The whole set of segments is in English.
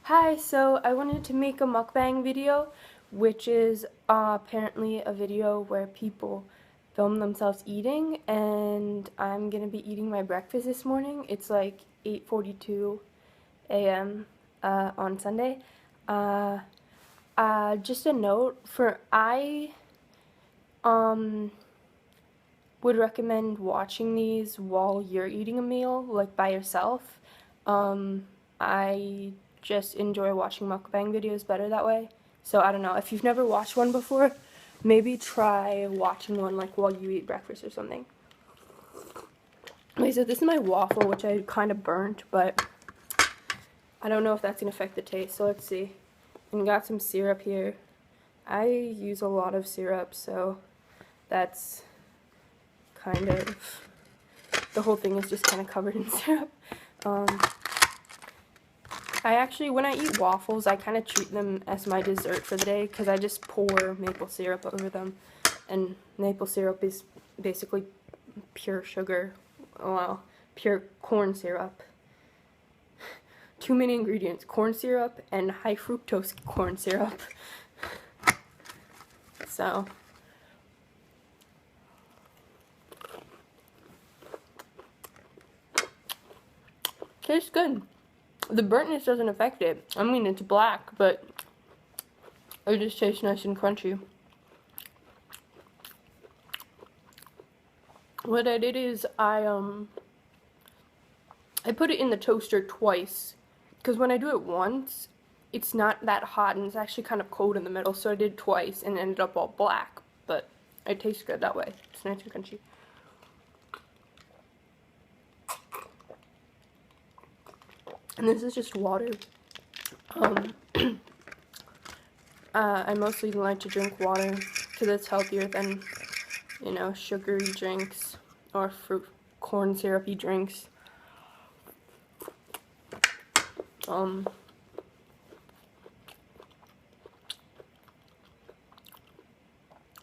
Hi, so I wanted to make a mukbang video, which is apparently a video where people film themselves eating, and I'm gonna be eating my breakfast this morning. It's like 8:42 a.m. On Sunday. Uh, just a note for um would recommend watching these while you're eating a meal, like by yourself. I just enjoy watching mukbang videos better that way. So I don't know, if you've never watched one before, maybe try watching one like while you eat breakfast or something. Okay, so this is my waffle, which I kind of burnt, but I don't know if that's going to affect the taste, so let's see. And got some syrup here. I use a lot of syrup, so that's kind of, the whole thing is just kind of covered in syrup. I actually, when I eat waffles, I kind of treat them as my dessert for the day, because I just pour maple syrup over them, and maple syrup is basically pure sugar, well, pure corn syrup. Too many ingredients: corn syrup and high fructose corn syrup. So tastes good. The burntness doesn't affect it. I mean, it's black, but it just tastes nice and crunchy. What I did is I put it in the toaster twice, because when I do it once, it's not that hot and it's actually kind of cold in the middle, so I did twice and it ended up all black, but it tastes good that way. It's nice and crunchy. And this is just water. I mostly like to drink water because it's healthier than, you know, sugary drinks or corn syrupy drinks.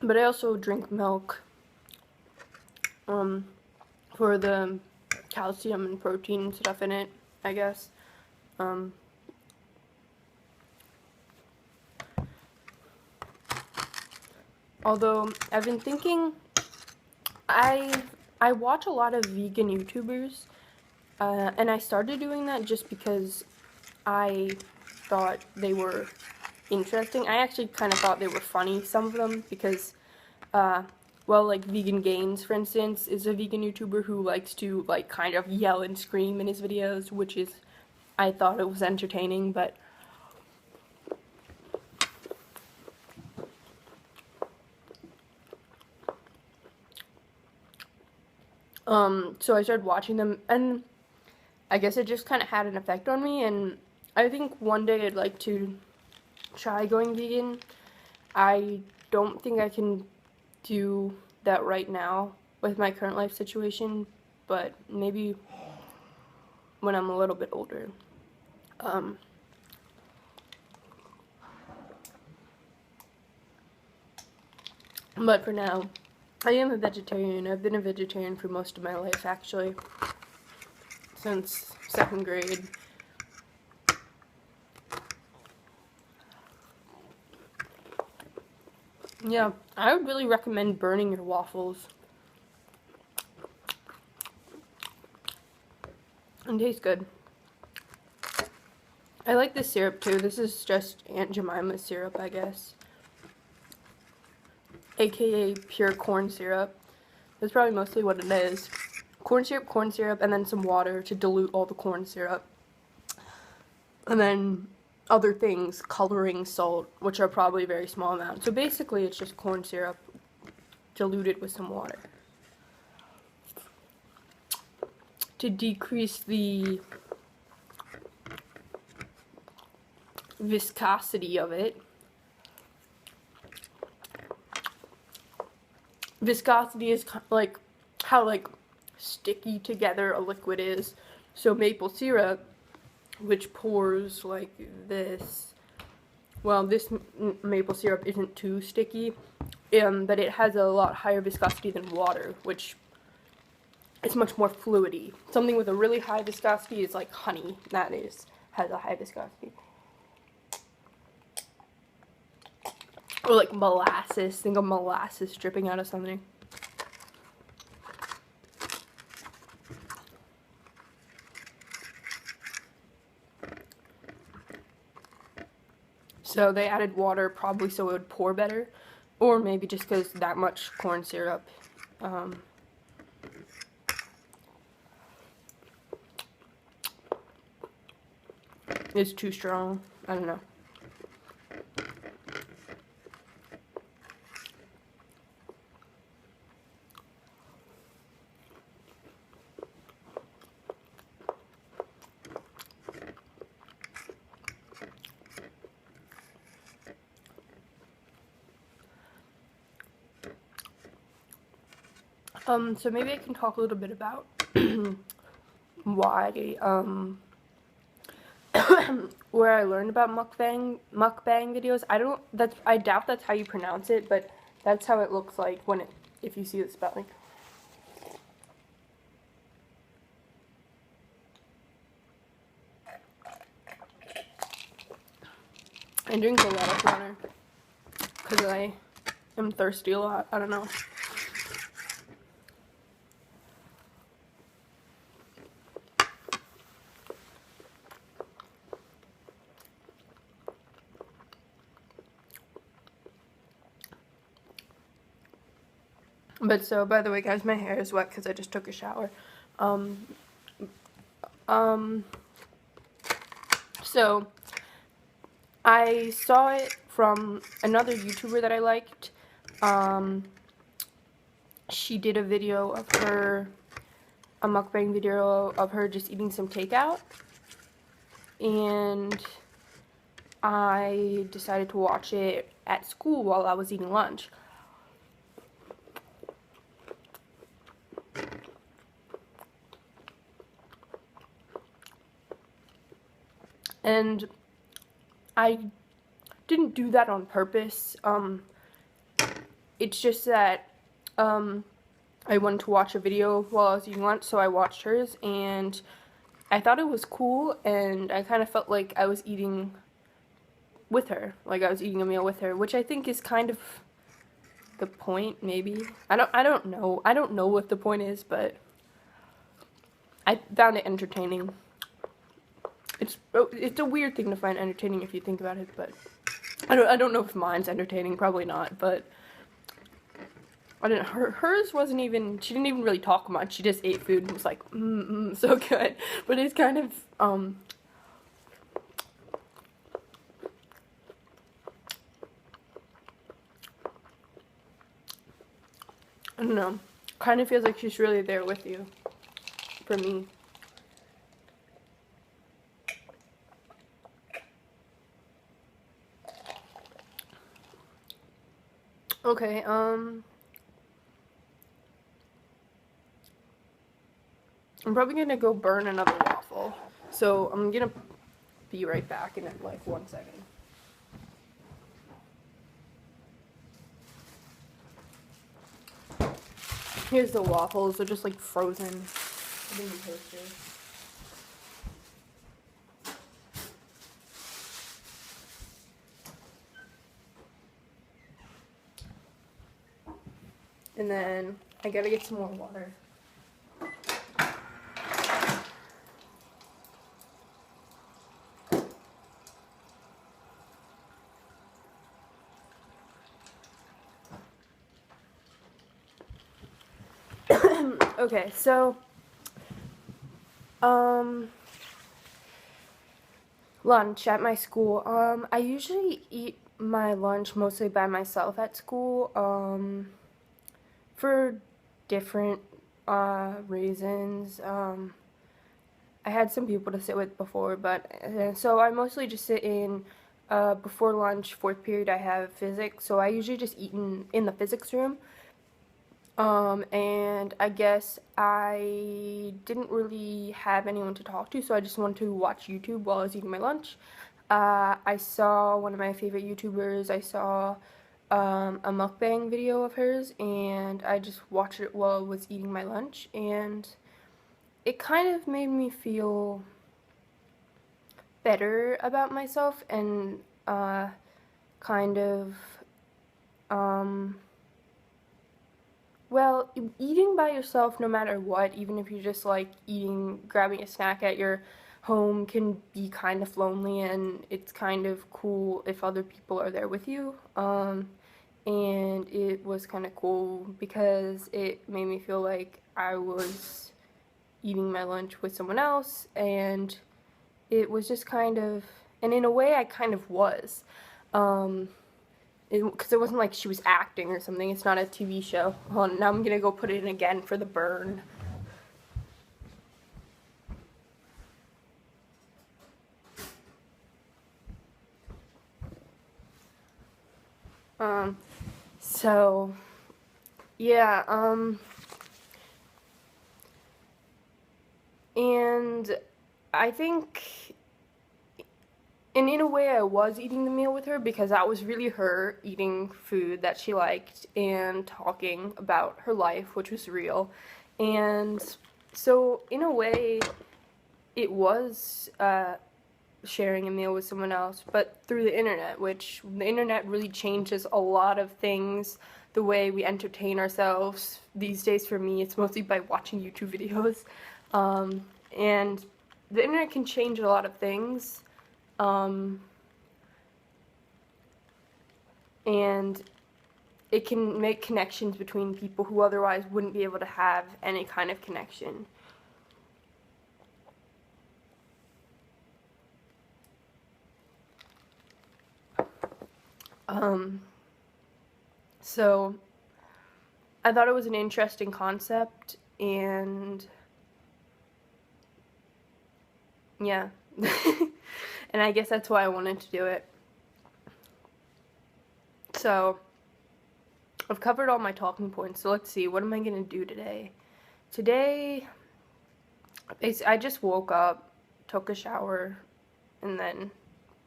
But I also drink milk for the calcium and protein and stuff in it, I guess. Although I've been thinking, I watch a lot of vegan YouTubers, and I started doing that just because I thought they were interesting. I actually kind of thought they were funny, some of them, because, well, like Vegan Gains, for instance, is a vegan YouTuber who likes to, like, kind of yell and scream in his videos, which is, I thought it was entertaining, but so I started watching them, and I guess it just kind of had an effect on me, and I think one day I'd like to try going vegan. I don't think I can do that right now with my current life situation, but maybe when I'm a little bit older. But for now, I am a vegetarian. I've been a vegetarian for most of my life, actually, since 2nd grade. Yeah, I would really recommend burning your waffles. And tastes good. I like this syrup too. This is just Aunt Jemima's syrup, I guess. AKA pure corn syrup. That's probably mostly what it is. Corn syrup, and then some water to dilute all the corn syrup. And then other things, coloring, salt, which are probably a very small amount. So basically it's just corn syrup diluted with some water. To decrease the viscosity of it. Viscosity is like how like sticky together a liquid is. So maple syrup, which pours like this, well, this maple syrup isn't too sticky, but it has a lot higher viscosity than water, which is much more fluidy. Something with a really high viscosity is like honey, has a high viscosity. Or like molasses. Think of molasses dripping out of something. So they added water probably so it would pour better. Or maybe just because that much corn syrup is too strong. I don't know. So maybe I can talk a little bit about why, where I learned about mukbang videos. I doubt that's how you pronounce it, but that's how it looks like if you see the spelling. I drink a lot of water because I am thirsty a lot. I don't know. But so, by the way, guys, my hair is wet because I just took a shower. So I saw it from another YouTuber that I liked. She did a video of her, a mukbang video of her just eating some takeout. And I decided to watch it at school while I was eating lunch. And I didn't do that on purpose. It's just that I wanted to watch a video while I was eating lunch, so I watched hers, and I thought it was cool, and I kind of felt like I was eating with her, like I was eating a meal with her, which I think is kind of the point, maybe. I don't know. I don't know what the point is, but I found it entertaining. It's a weird thing to find entertaining if you think about it, but I don't know if mine's entertaining, probably not, but hers wasn't even, she didn't even really talk much. She just ate food and was like, so good. But it's kind of I don't know, kind of feels like she's really there with you, for me. Okay, I'm probably gonna go burn another waffle, so I'm gonna be right back in like 1 second. Here's the waffles, they're just like frozen in the toaster. And then I gotta get some more water. Okay, so lunch at my school. I usually eat my lunch mostly by myself at school, for different reasons. I had some people to sit with before, but so I mostly just sit in before lunch, 4th period I have physics, so I usually just eat in the physics room. And I guess I didn't really have anyone to talk to, so I just wanted to watch YouTube while I was eating my lunch. I saw one of my favorite YouTubers. I saw a mukbang video of hers, and I just watched it while I was eating my lunch, and it kind of made me feel better about myself, and kind of Well, eating by yourself, no matter what, even if you're just like grabbing a snack at your home, can be kind of lonely, and it's kind of cool if other people are there with you. And it was kind of cool because it made me feel like I was eating my lunch with someone else, and it was just kind of, and in a way I kind of was. Because it wasn't like she was acting or something. It's not a TV show. Hold on, now I'm gonna go put it in again for the burn. So, yeah, and I think, and in a way I was eating the meal with her because that was really her eating food that she liked and talking about her life, which was real. And so, in a way, it was, sharing a meal with someone else, but through the internet, which the internet really changes a lot of things, the way we entertain ourselves. These days for me, it's mostly by watching YouTube videos. And the internet can change a lot of things. And it can make connections between people who otherwise wouldn't be able to have any kind of connection. So I thought it was an interesting concept, and yeah. And I guess that's why I wanted to do it. So I've covered all my talking points, so let's see, what am I gonna do today? Today, I just woke up, took a shower, and then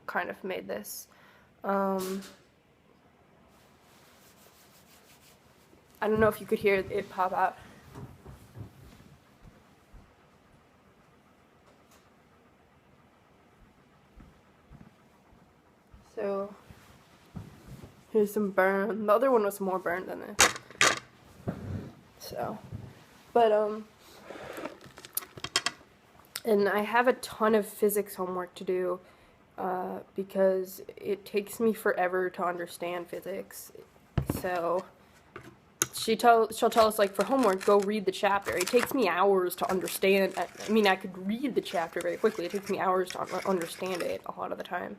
kind of made this. I don't know if you could hear it pop out. So, here's some burn. The other one was more burned than this. So, but, and I have a ton of physics homework to do, because it takes me forever to understand physics. So, she'll tell us, like, for homework, go read the chapter. It takes me hours to understand. I mean, I could read the chapter very quickly. It takes me hours to understand it a lot of the time.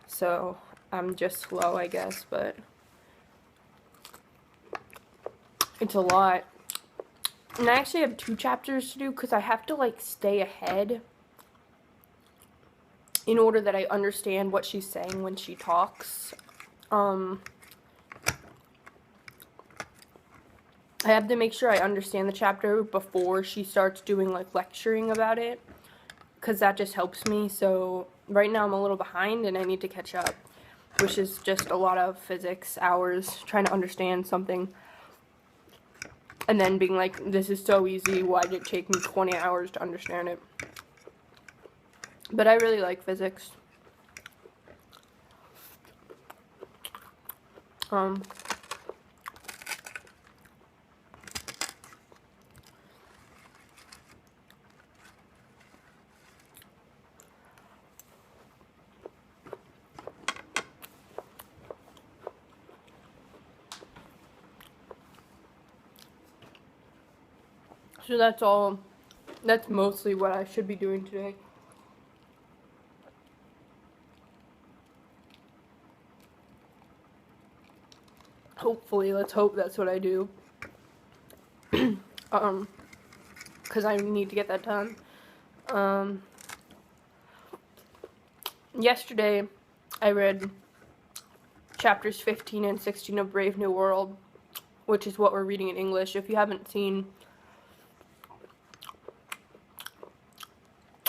So, I'm just slow, I guess, but it's a lot. And I actually have 2 chapters to do because I have to, like, stay ahead in order that I understand what she's saying when she talks. I have to make sure I understand the chapter before she starts doing, like, lecturing about it, because that just helps me. So right now I'm a little behind and I need to catch up, which is just a lot of physics hours trying to understand something and then being like, this is so easy, why did it take me 20 hours to understand it? But I really like physics. So that's all. That's mostly what I should be doing today. Hopefully, let's hope that's what I do. Because I need to get that done. Yesterday, I read chapters 15 and 16 of Brave New World, which is what we're reading in English. If you haven't seen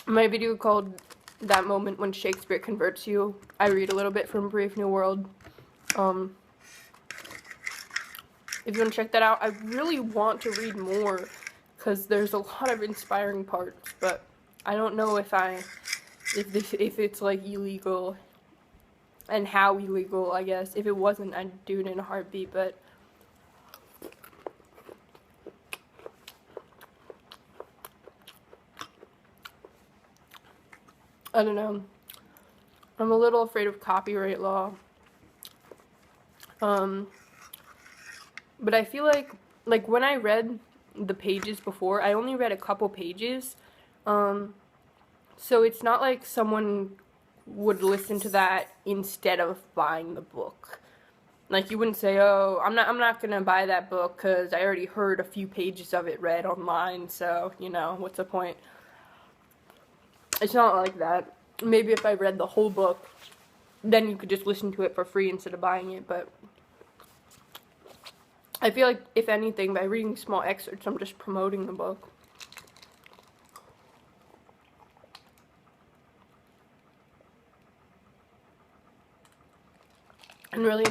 my video called That Moment When Shakespeare Converts You, I read a little bit from Brave New World. If you want to check that out, I really want to read more because there's a lot of inspiring parts, but I don't know if it's like illegal and how illegal, I guess. If it wasn't, I'd do it in a heartbeat, but I don't know. I'm a little afraid of copyright law. But I feel like when I read the pages before, I only read a couple pages. So it's not like someone would listen to that instead of buying the book. Like, you wouldn't say, oh, I'm not gonna buy that book because I already heard a few pages of it read online, so, you know, what's the point? It's not like that. Maybe if I read the whole book, then you could just listen to it for free instead of buying it, but I feel like, if anything, by reading small excerpts, I'm just promoting the book. And really,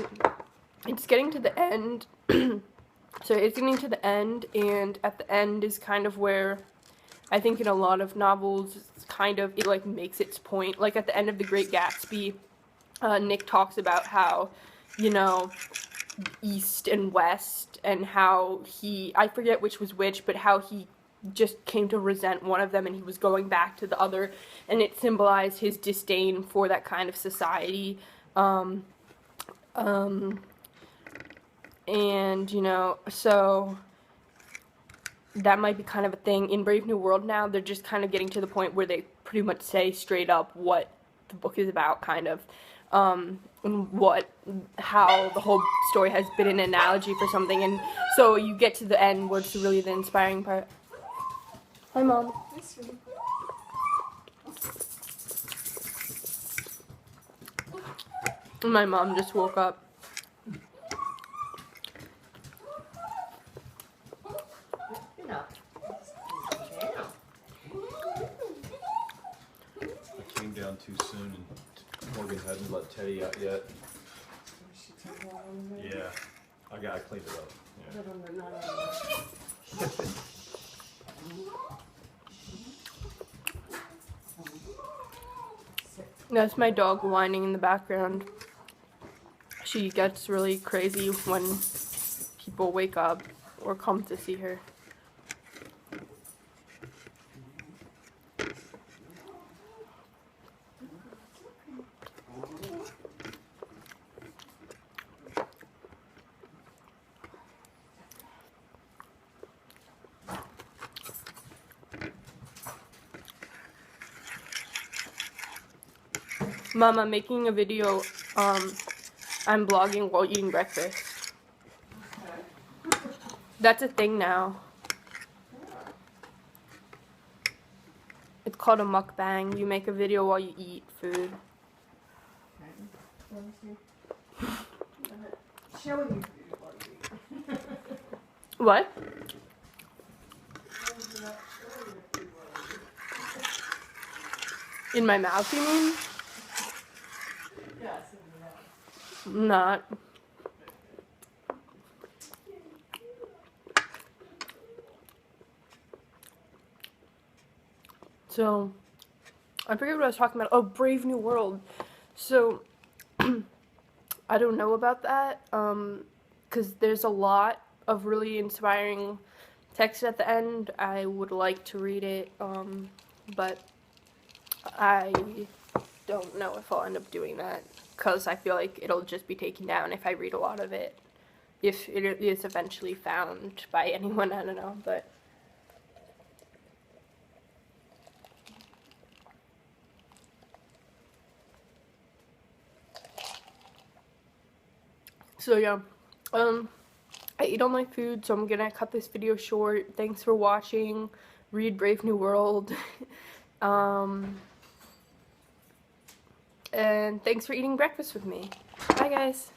it's getting to the end. So it's getting to the end, and at the end is kind of where I think in a lot of novels, it's kind of, it like makes its point. Like at the end of The Great Gatsby, Nick talks about how, you know, East and West, and how he, I forget which was which, but how he just came to resent one of them and he was going back to the other, and it symbolized his disdain for that kind of society. And, you know, so that might be kind of a thing. In Brave New World now, they're just kind of getting to the point where they pretty much say straight up what the book is about, kind of. And how the whole story has been an analogy for something. And so you get to the end where it's really the inspiring part. Hi, Mom. My mom just woke up. I came down too soon and Morgan hadn't let Teddy out yet. Yeah, I cleaned it up. Yeah. That's my dog whining in the background. She gets really crazy when people wake up or come to see her. Mom, I'm making a video, I'm blogging while eating breakfast. That's a thing now. It's called a mukbang. You make a video while you eat food. What? In my mouth, you mean? Not. So, I forget what I was talking about. Oh, Brave New World. So, I don't know about that, because there's a lot of really inspiring text at the end. I would like to read it, but I don't know if I'll end up doing that, because I feel like it'll just be taken down if I read a lot of it. If it is eventually found by anyone, I don't know, but... So yeah, I ate all my food, so I'm gonna cut this video short. Thanks for watching. Read Brave New World. And thanks for eating breakfast with me. Bye, guys.